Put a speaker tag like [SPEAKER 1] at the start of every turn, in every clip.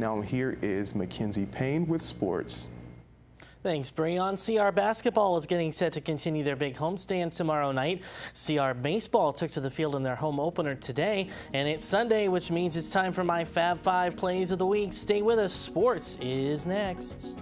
[SPEAKER 1] now here is Mackenzie Payne with sports.
[SPEAKER 2] Thanks, Breon. CR basketball is getting set to continue their big homestand tomorrow night. CR baseball took to the field in their home opener today, and it's Sunday, which means it's time for my Fab 5 plays of the week. Stay with us. Sports is next.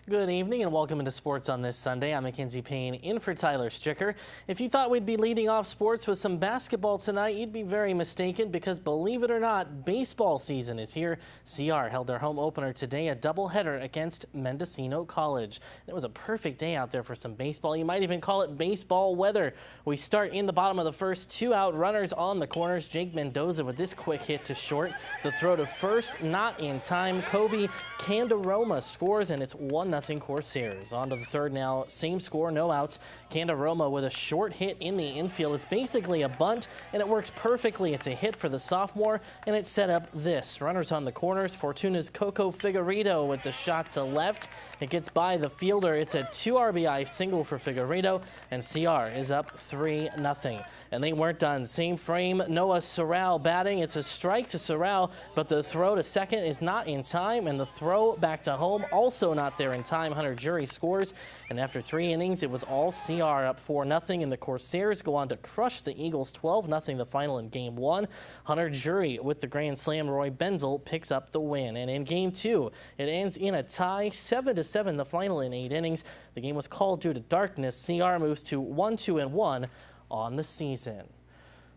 [SPEAKER 2] Good evening and welcome into sports on this Sunday. I'm Mackenzie Payne in for Tyler Stricker. If you thought we'd be leading off sports with some basketball tonight, you'd be very mistaken because believe it or not, baseball season is here. CR held their home opener today, a doubleheader against Mendocino College. It was a perfect day out there for some baseball. You might even call it baseball weather. We start in the bottom of the first, 2 out, runners on the corners. Jake Mendoza with this quick hit to short. The throw to first, not in time. Kobe Candaroma scores, and it's 1-0 Corsairs. On to the third now, same score, no outs. Candaroma with a short hit in the infield. It's basically a bunt, and it works perfectly. It's a hit for the sophomore, and it set up this. Runners on the corners. Fortuna's Coco Figueredo with the shot to left. It gets by the fielder. It's a 2 RBI single for Figueredo, and CR is up 3-0. And they weren't done. Same frame, Noah Sorrell batting. It's a strike to Sorrell, but the throw to second is not in time, and the throw back to home also not there in time. Hunter Jury scores, and after 3 innings, it was all CR up 4-0, and the Corsairs go on to crush the Eagles 12-0 the final in Game 1. Hunter Jury with the grand slam. Roy Benzel picks up the win, and in Game 2, it ends in a tie, 7-7 the final in 8 innings. The game was called due to darkness. CR moves to 1-2-1 on the season.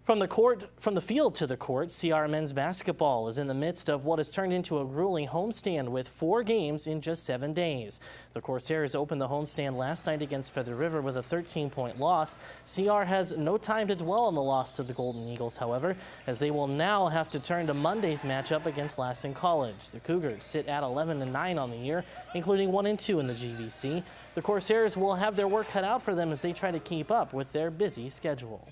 [SPEAKER 2] From the field to the court, CR men's basketball is in the midst of what has turned into a grueling homestand with 4 games in just 7 days. The Corsairs opened the homestand last night against Feather River with a 13-point loss. CR has no time to dwell on the loss to the Golden Eagles, however, as they will now have to turn to Monday's matchup against Lassen College. The Cougars sit at 11-9 on the year, including 1-2 in the GVC. The Corsairs will have their work cut out for them as they try to keep up with their busy schedule.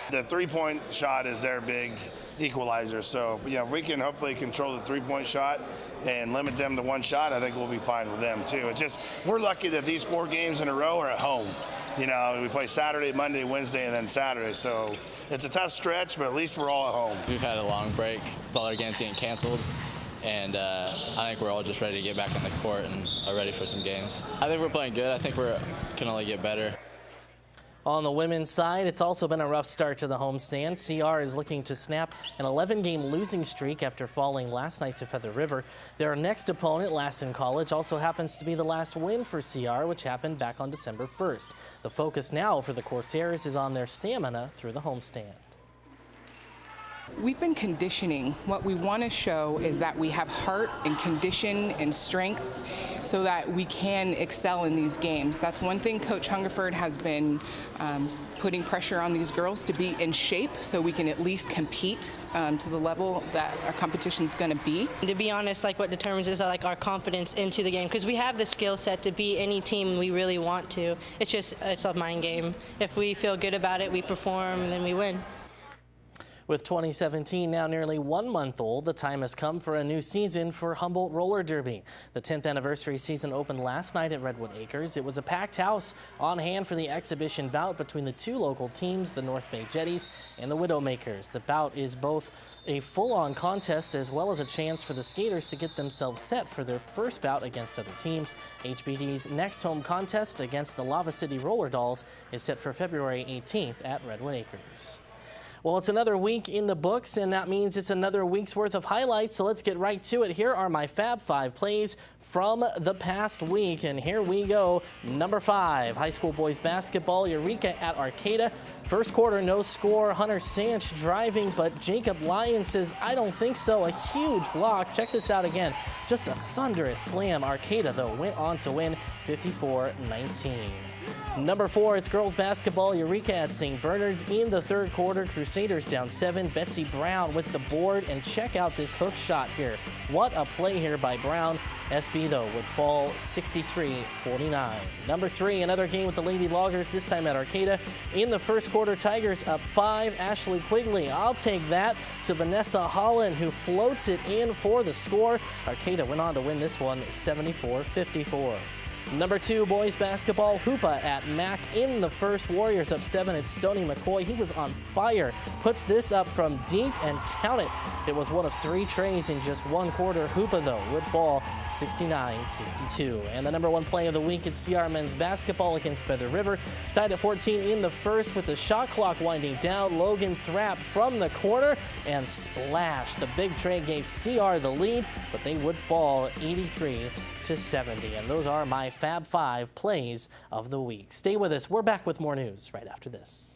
[SPEAKER 3] The three-point shot is their big equalizer. So, if we can hopefully control the three-point shot and limit them to 1 shot, I think we'll be fine with them too. It's just, we're lucky that these 4 games in a row are at home. We play Saturday, Monday, Wednesday, and then Saturday. So it's a tough stretch, but at least we're all at home.
[SPEAKER 4] We've had a long break with all our games getting canceled. And I think we're all just ready to get back on the court and are ready for some games. I think we're playing good. I think we can only get better.
[SPEAKER 2] On the women's side, it's also been a rough start to the homestand. CR is looking to snap an 11-game losing streak after falling last night to Feather River. Their next opponent, Lassen College, also happens to be the last win for CR, which happened back on December 1st. The focus now for the Corsairs is on their stamina through the homestand.
[SPEAKER 5] We've been conditioning. What we want to show is that we have heart and condition and strength so that we can excel in these games. That's one thing Coach Hungerford has been putting pressure on these girls to be in shape so we can at least compete to the level that our competition's going to be.
[SPEAKER 6] To be honest, what determines is our confidence into the game, because we have the skill set to beat any team we really want to. It's a mind game. If we feel good about it, we perform, and then we win.
[SPEAKER 2] With 2017 now nearly 1 month old, the time has come for a new season for Humboldt Roller Derby. The 10th anniversary season opened last night at Redwood Acres. It was a packed house on hand for the exhibition bout between the 2 local teams, the North Bay Jetties and the Widowmakers. The bout is both a full-on contest as well as a chance for the skaters to get themselves set for their first bout against other teams. HBD's next home contest against the Lava City Roller Dolls is set for February 18th at Redwood Acres. Well, it's another week in the books, and that means it's another week's worth of highlights, so let's get right to it. Here are my Fab 5 plays from the past week, and here we go. Number 5, high school boys basketball, Eureka at Arcata. First quarter, no score. Hunter Sanch driving, but Jacob Lyon says, I don't think so. A huge block. Check this out again. Just a thunderous slam. Arcata, though, went on to win 54-19. Number 4, it's girls basketball, Eureka at St. Bernard's. In the third quarter, Crusaders down 7. Betsy Brown with the board, and check out this hook shot here. What a play here by Brown. SB, though, would fall 63-49. Number 3, another game with the Lady Loggers, this time at Arcata. In the first quarter, Tigers up 5. Ashley Quigley, I'll take that to Vanessa Holland, who floats it in for the score. Arcata went on to win this one 74-54. Number 2 boys basketball, Hoopa at Mac in the first. Warriors up 7 at Stony McCoy. He was on fire. Puts this up from deep and count it. It was one of 3 trays in just 1 quarter. Hoopa, though, would fall 69-62. And the number 1 play of the week at CR men's basketball against Feather River. Tied at 14 in the first with the shot clock winding down. Logan Thrapp from the corner and splash. The big tray gave CR the lead, but they would fall 83-70. And those are my Fab 5 plays of the week. Stay with us. We're back with more news right after this.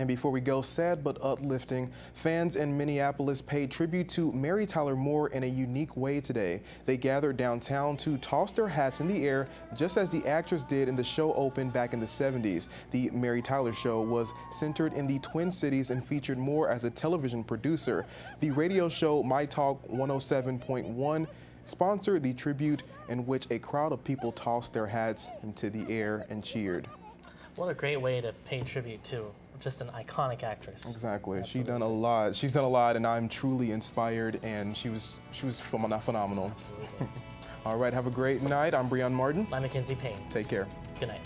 [SPEAKER 1] And before we go, sad but uplifting, fans in Minneapolis paid tribute to Mary Tyler Moore in a unique way today. They gathered downtown to toss their hats in the air, just as the actress did in the show opened back in the 70s. The Mary Tyler Show was centered in the Twin Cities and featured Moore as a television producer. The radio show My Talk 107.1 sponsored the tribute, in which a crowd of people tossed their hats into the air and cheered.
[SPEAKER 2] What a great way to pay tribute to just an iconic actress.
[SPEAKER 1] Exactly.
[SPEAKER 2] Absolutely.
[SPEAKER 1] She's done a lot. She's done a lot, and I'm truly inspired, and she was phenomenal.
[SPEAKER 2] Absolutely.
[SPEAKER 1] All right, have a great night. I'm Breon Martin.
[SPEAKER 2] I'm Mackenzie Payne.
[SPEAKER 1] Take care.
[SPEAKER 2] Good night.